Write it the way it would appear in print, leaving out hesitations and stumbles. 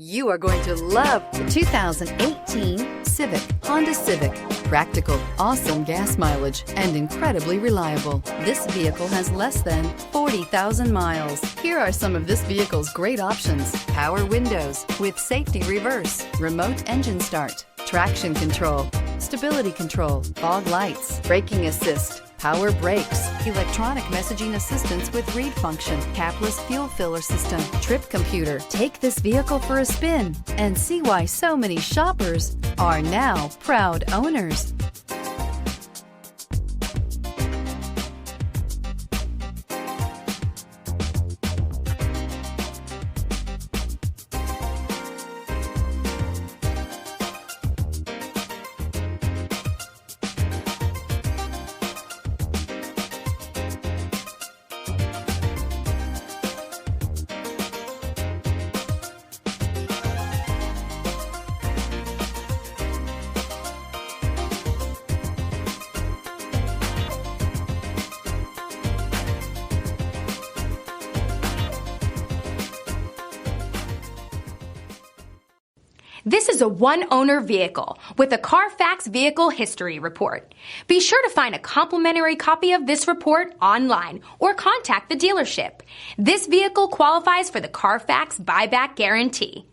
You are going to love the 2018 Civic, Honda Civic. Practical, awesome gas mileage, and incredibly reliable. This vehicle has less than 40,000 miles. Here are some of this vehicle's great options: power windows with safety reverse, remote engine start, traction control, stability control, fog lights, braking assist, power brakes, electronic messaging assistance with read function, capless fuel filler system, trip computer. Take this vehicle for a spin and see why so many shoppers are now proud owners. This is a one-owner vehicle with a Carfax Vehicle History Report. Be sure to find a complimentary copy of this report online or contact the dealership. This vehicle qualifies for the Carfax Buyback Guarantee.